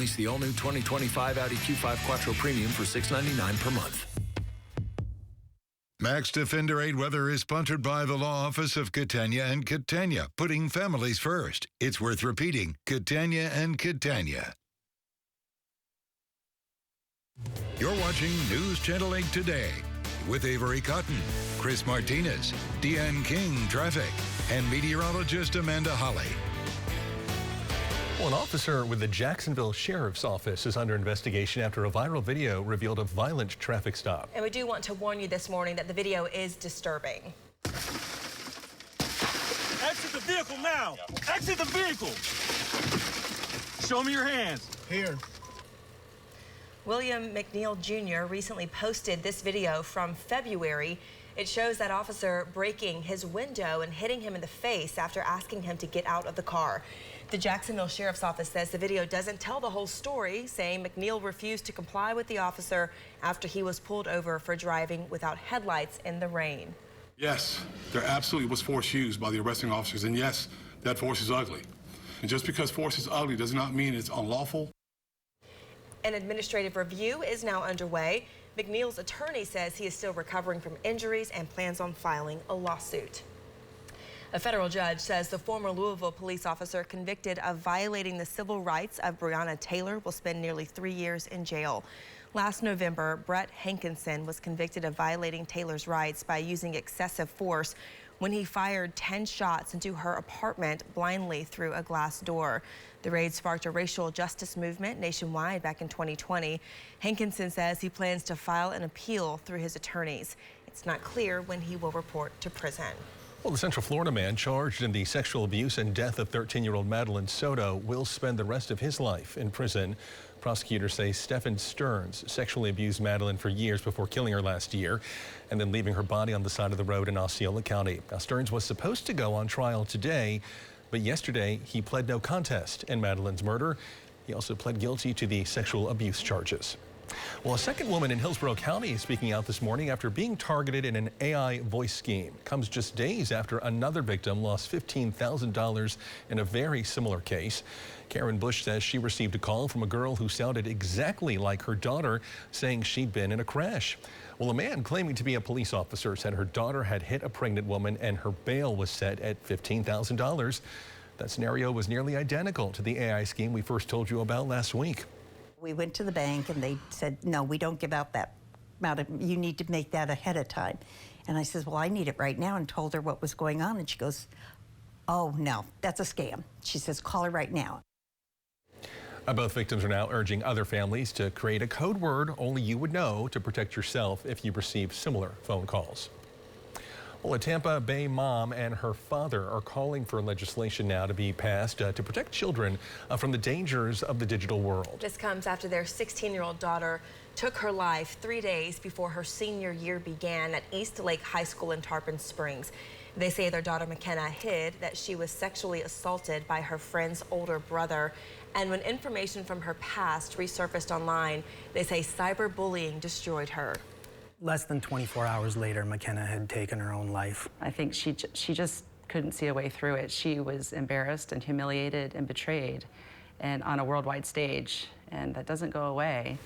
Lease the all-new 2025 Audi Q5 Quattro Premium for $699 per month. Max Defender 8 Weather is sponsored by the Law Office of Catania and Catania, putting families first. It's worth repeating, Catania and Catania. You're watching News Channel 8 Today with Avery Cotton, Chris Martinez, Deanne King, traffic, and meteorologist Amanda Holly. Well, an officer with the Jacksonville Sheriff's Office is under investigation after a viral video revealed a violent traffic stop. And we do want to warn you this morning that the video is disturbing. Exit the vehicle now! Exit the vehicle! Show me your hands. Here. William McNeil Jr. recently posted this video from February. It shows that officer breaking his window and hitting him in the face after asking him to get out of the car. The Jacksonville Sheriff's Office says the video doesn't tell the whole story, saying McNeil refused to comply with the officer after he was pulled over for driving without headlights in the rain. Yes, there absolutely was force used by the arresting officers, and yes, that force is ugly. And just because force is ugly does not mean it's unlawful. An administrative review is now underway. McNeil's attorney says he is still recovering from injuries and plans on filing a lawsuit. A federal judge says the former Louisville police officer convicted of violating the civil rights of Breonna Taylor will spend nearly 3 years in jail. Last November, Brett Hankinson was convicted of violating Taylor's rights by using excessive force when he fired 10 shots into her apartment blindly through a glass door. The raid sparked a racial justice movement nationwide back in 2020. Hankinson says he plans to file an appeal through his attorneys. It's not clear when he will report to prison. Well, the Central Florida man charged in the sexual abuse and death of 13-year-old Madeline Soto will spend the rest of his life in prison. Prosecutors say Stephen Stearns sexually abused Madeline for years before killing her last year and then leaving her body on the side of the road in Osceola County. Now, Stearns was supposed to go on trial today, but yesterday he pled no contest in Madeline's murder. He also pled guilty to the sexual abuse charges. Well, a second woman in Hillsborough County is speaking out this morning after being targeted in an AI voice scheme. Comes just days after another victim lost $15,000 in a very similar case. Karen Bush says she received a call from a girl who sounded exactly like her daughter, saying she'd been in a crash. Well, a man claiming to be a police officer said her daughter had hit a pregnant woman and her bail was set at $15,000. That scenario was nearly identical to the AI scheme we first told you about last week. We went to the bank and they said, no, we don't give out that amount of, you need to make that ahead of time. And I says, well, I need it right now, and told her what was going on. And she goes, oh, no, that's a scam. She says, call her right now. Both victims are now urging other families to create a code word only you would know to protect yourself if you receive similar phone calls. Well, a Tampa Bay mom and her father are calling for legislation now to be passed to protect children from the dangers of the digital world. This comes after their 16-year-old daughter took her life 3 days before her senior year began at East Lake High School in Tarpon Springs. They say their daughter McKenna hid that she was sexually assaulted by her friend's older brother. And when information from her past resurfaced online, they say cyberbullying destroyed her. Less than 24 hours later, McKenna had taken her own life. I think she just couldn't see a way through it. She was embarrassed and humiliated and betrayed, and on a worldwide stage, and that doesn't go away.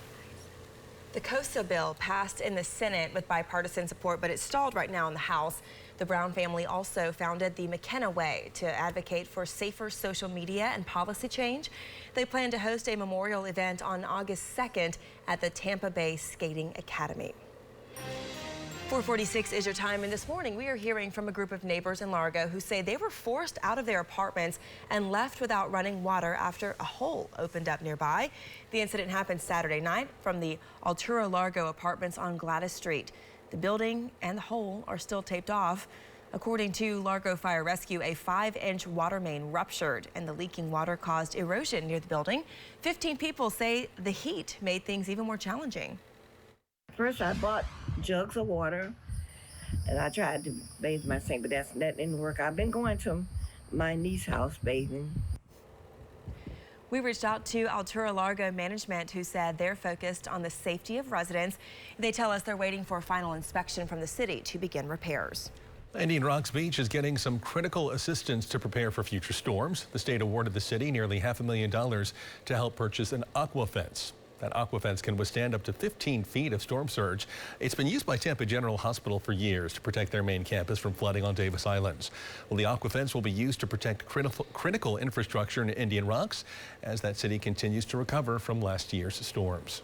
The COSA bill passed in the Senate with bipartisan support, but it's stalled right now in the House. The Brown family also founded the McKenna Way to advocate for safer social media and policy change. They plan to host a memorial event on August 2nd at the Tampa Bay Skating Academy. 4:46 is your time, and this morning we are hearing from a group of neighbors in Largo who say they were forced out of their apartments and left without running water after a hole opened up nearby. The incident happened Saturday night from the Altura Largo apartments on Gladys Street. The building and the hole are still taped off. According to Largo Fire Rescue, a 5-inch water main ruptured and the leaking water caused erosion near the building. 15 people say the heat made things even more challenging. First, I bought jugs of water, and I tried to bathe my sink, but that didn't work. I've been going to my niece's house bathing. We reached out to Altura Largo management, who said they're focused on the safety of residents. They tell us they're waiting for a final inspection from the city to begin repairs. Indian Rocks Beach is getting some critical assistance to prepare for future storms. The state awarded the city nearly $500,000 to help purchase an aqua fence. That aqua fence can withstand up to 15 feet of storm surge. It's been used by Tampa General Hospital for years to protect their main campus from flooding on Davis Islands. Well, the aqua fence will be used to protect critical infrastructure in Indian Rocks as that city continues to recover from last year's storms.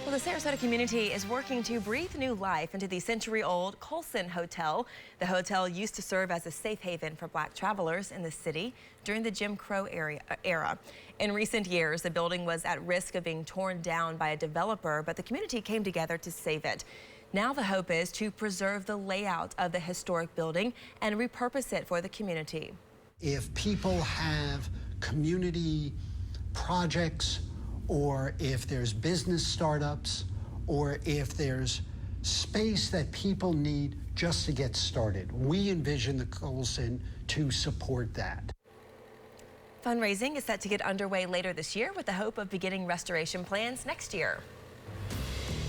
Well, the Sarasota community is working to breathe new life into the century-old Colson Hotel. The hotel used to serve as a safe haven for black travelers in the city during the Jim Crow era. In recent years, the building was at risk of being torn down by a developer, but the community came together to save it. Now the hope is to preserve the layout of the historic building and repurpose it for the community. If people have community projects, or if there's business startups, or if there's space that people need just to get started, we envision the Colson to support that. Fundraising is set to get underway later this year with the hope of beginning restoration plans next year.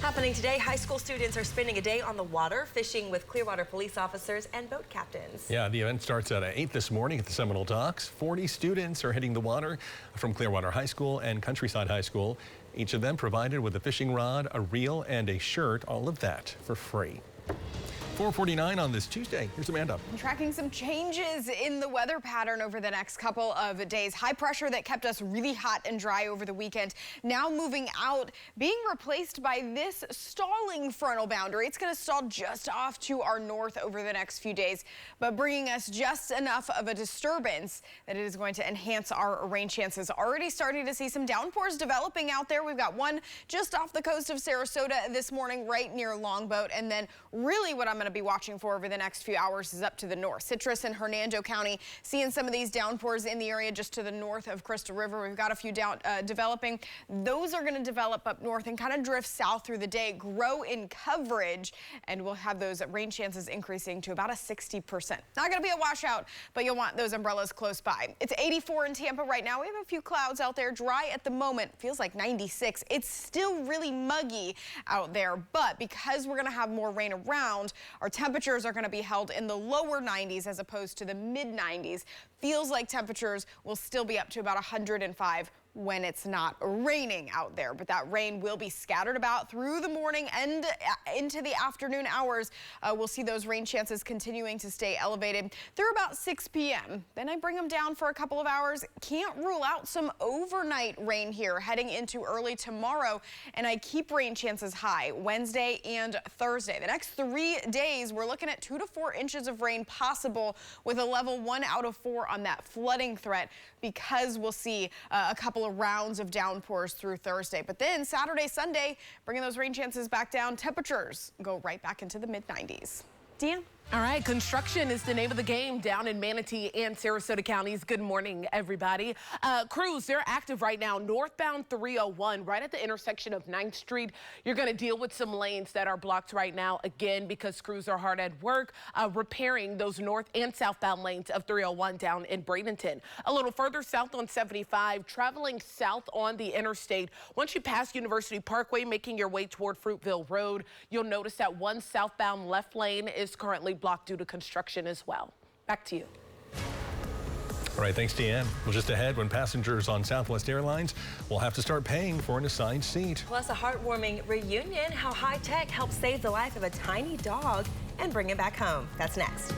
Happening today, high school students are spending a day on the water, fishing with Clearwater police officers and boat captains. Yeah, the event starts at 8 this morning at the Seminole Docks. 40 students are hitting the water from Clearwater High School and Countryside High School. Each of them provided with a fishing rod, a reel, and a shirt, all of that for free. 4:49 on this Tuesday. Here's Amanda. Tracking some changes in the weather pattern over the next couple of days. High pressure that kept us really hot and dry over the weekend. Now moving out, being replaced by this stalling frontal boundary. It's going to stall just off to our north over the next few days, but bringing us just enough of a disturbance that it is going to enhance our rain chances. Already starting to see some downpours developing out there. We've got one just off the coast of Sarasota this morning, right near Longboat, and then really what I'm going to be watching for over the next few hours is up to the north. Citrus and Hernando County seeing some of these downpours in the area just to the north of Crystal River. We've got a few developing. Those are going to develop up north and kind of drift south through the day, grow in coverage, and we'll have those rain chances increasing to about a 60%. Not going to be a washout, but you'll want those umbrellas close by. It's 84 in Tampa right now. We have a few clouds out there. Dry at the moment. Feels like 96. It's still really muggy out there, but because we're going to have more rain around, our temperatures are going to be held in the lower 90s as opposed to the mid 90s. Feels like temperatures will still be up to about 105 when it's not raining out there, but that rain will be scattered about through the morning and into the afternoon hours. We'll see those rain chances continuing to stay elevated through about 6 p.m. Then I bring them down for a couple of hours. Can't rule out some overnight rain here heading into early tomorrow, and I keep rain chances high Wednesday and Thursday. The next 3 days, we're looking at 2 to 4 inches of rain possible with a level 1 out of 4 on that flooding threat, because we'll see a couple of rounds of downpours through Thursday. But then Saturday, Sunday, bringing those rain chances back down. Temperatures go right back into the mid 90s. Deanne? All right, construction is the name of the game down in Manatee and Sarasota counties. Good morning, everybody. Crews, they're active right now. Northbound 301, right at the intersection of 9th Street. You're going to deal with some lanes that are blocked right now, again, because crews are hard at work repairing those north and southbound lanes of 301 down in Bradenton. A little further south on 75, traveling south on the interstate. Once you pass University Parkway, making your way toward Fruitville Road, you'll notice that one southbound left lane is currently blocked due to construction as well. Back to you. All right, thanks, Deanne. Well, just ahead, when passengers on Southwest Airlines will have to start paying for an assigned seat. Plus a heartwarming reunion, how high tech helps save the life of a tiny dog and bring it back home. That's next.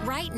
Right now.